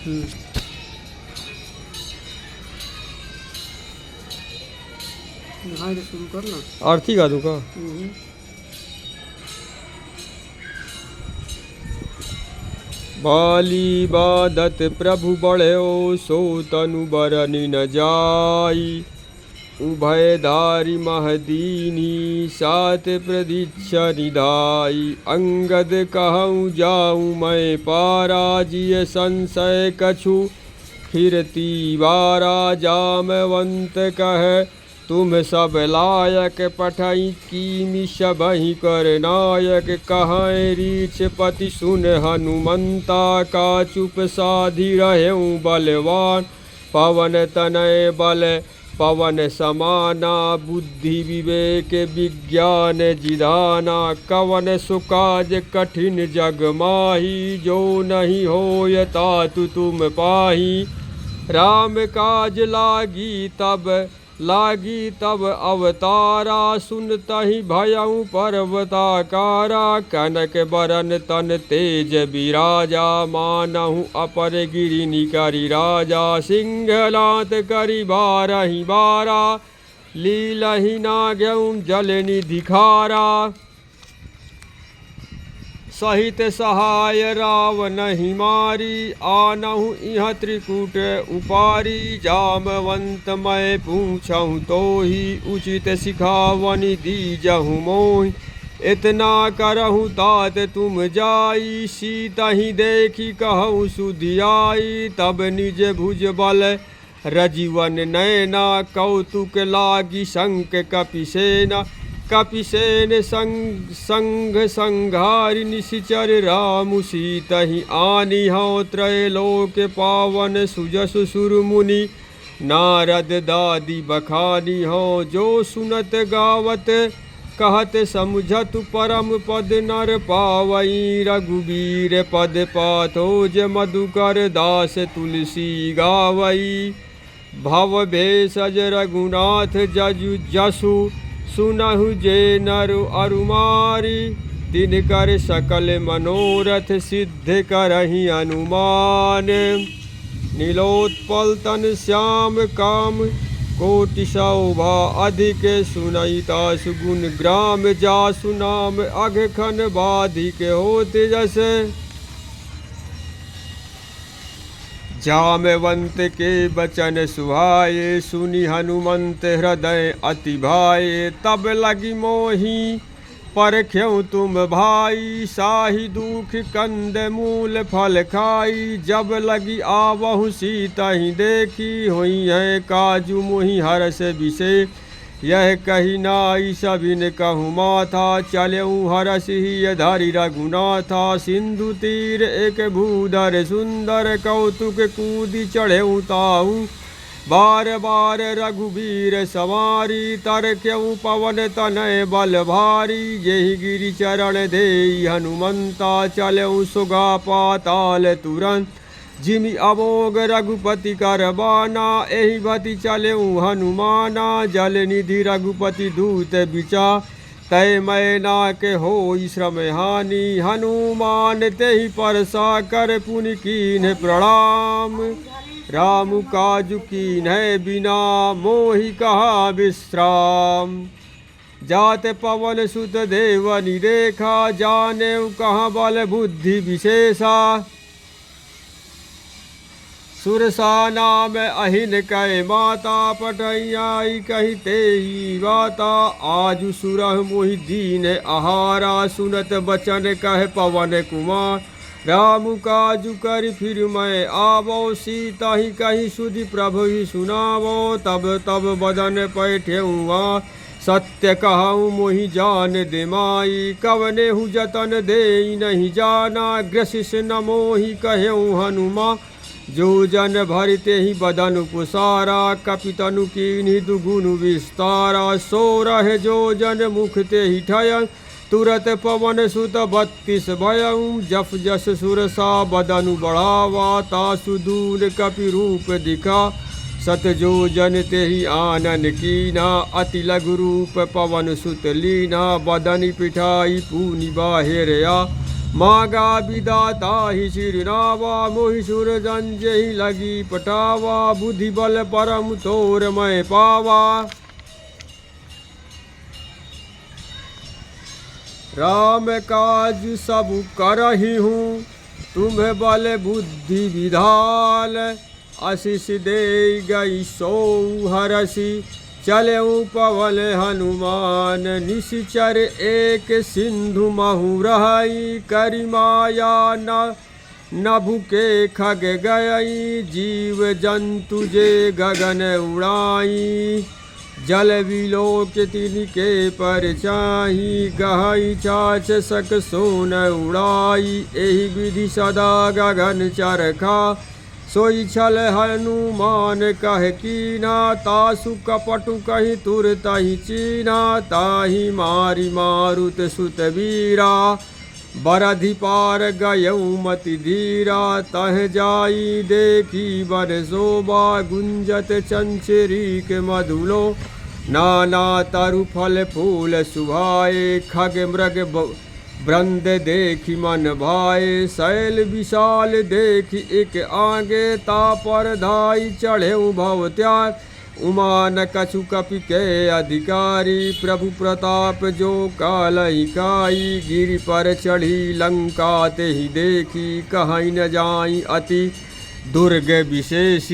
यहाँ से शुरू करना। आरती गा दूँ का? बाली बादत प्रभु बढ़ो सो तनु बरनि न जाई। उभय धारी महदीनी सात प्रदीक्षा निधाई। अंगद कहूँ जाऊँ मैं पारा जिय संशय कछु फिरती बारा। जामवंत कह तुम सब लायक पठई कीमि सबहि कर नायक। कहाँ रीछ पति सुन हनुमंता का चुप साधि रहूँ बलवान। पवन तनय बल पवन समाना बुद्धि विवेक विज्ञान जिधाना। कवन सुकाज कठिन जग माही जो नहीं होय तातु तुम पाही। राम काज लागी तब अवतारा सुनतहि भयउ पर्वताकारा। कनक बरन तन तेज बिराजा मानहु अपर गिरि निकरि राजा। सिंहलात करि बारहि बारा लीलहि नाग्यउ जल निधि खारा। सहित सहाय रावणहि मारी आनहु इह त्रिकूट उपारी। जामवंत मैं पूछहु तोहि उचित सिखावनि दीजहु मोहि। इतना करहु तात तुम जाई सीतहि देखी कहु सुधियाई। तब निज भुज बल रजीवन नैना कौतुक लागी शंक कपिसेना। कपिसेन संग संघारि निशिचर रामु सीतहि आनी। हौ त्रैलोक पावन सुजसु सुरमुनि नारद दादी बखानी। हौ जो सुनत गावत कहत समझत परम पद नर पावई। रघुबीर पद पाथोज मधुकर दास तुलसी गावई। भव भेषज रघुनाथ जसु सुनहु जे नर अरुमारी। तिनकर सकल मनोरथ सिद्ध करहि अनुमान। नीलोत्पल तन श्याम काम कोटि शोभा अधिक। सुनैता सुगुण ग्राम जासु नाम अघखन बाधिक होत जस। जामवंत के बचन सुहाए सुनि हनुमंत हृदय अति भाए। तब लगी मोहि परख्यउ तुम भाई साहि दुख कंद मूल फल खाई। जब लगी आवहु सीतहि देखी होई है काजू मोहि हरष विषे। यह कही नाई सबिन कहु माथा चलऊ हरष ही धारी रघुनाथा। सिंधु तीर एक भूधर सुंदर कौतुक कूदि चढ़ेऊ ताहू। बार बार रघुबीर सवारी तरक्यऊ पवन तनय बल भारी। यही गिरि चरण देई हनुमंता चलऊ सुगा पाताल तुरंत। जिमि अमोघ रघुपति करबाना एहि भति चलऊ हनुमाना। जल निधि रघुपति दूत बिचा तय मैना के होई श्रम हानि। हनुमान तेहि परसा कर पुनि कीन्ह प्रणाम। राम काजु कीन्ह बिना मोहि कहा विश्राम। जात पवन सुत देवनि देखा जानेउ कहाँ बल बुद्धि विशेषा। सुरसा नाम अहिन कै माता पटैयाई कहते ही बाता। आजु सुरह मोहि दीन आहारा सुनत बचन कह पवन कुमार। राम काजु कर फिर मैं आवो सीता ही कही सुधि प्रभु ही सुनावो। तब बदन पैठेऊँ सत्य कहूँ मोहि जान दे माई। कवने हूँ जतन दे नहीं जाना ग्रसिस न मोहि कहूँ हनुमा। जो जन भरते ही बदन पुसारा कपितनु कीन्हि दुगुन विस्तारा। सो रहे जो जन मुख ते ही ठयन तुरत पवन सुत 32 भयऊ। जफ जस सुरसा बदनु बढ़ावा तासु दूर कपि रूप दिखा। सत जो जन तेहि आनन कीना अति लघु रूप पवन सुत लीना। बदनि पिठाई पूनि बाहिरया मागा विदाता ही सिरनावा मोहि सुर जंजहि लगी पटावा बुद्धि बल परम तोर मैं पावा। राम काज सब करही हूँ तुम्हें बल बुद्धि विधाल। आशीष दे गई सो हरसी चले पवन हनुमान। निश्चर एक सिंधु महु रही करि माया नभु के खग गई। जीव जंतु जे गगन उड़ाई जल विलोक तिनके पर चाही। गहई चाच सक सोन उड़ाई एहि विधि सदा गगन चरखा। सोई छल हनुमान कह कीना तासु कपटु कहि तुरतहि चीना। ताहि मारि मारुत सुत वीरा बरधि पार गयऊ मति धीरा। तह जाई देखी बर शोभा गुंजत चंचरीक मधुलो। नाना तरु फल फूल सुभाए खग मृग वृंद देखी मन भाए। शैल विशाल देखी एक आगे तापर धाई चढ़े भव त्याग। उमान कछु कपि के अधिकारी प्रभु प्रताप जो कालहि काई। गिरि पर चढ़ी लंका ते ही देखी कहीं न जाई अति दुर्ग विशेषी।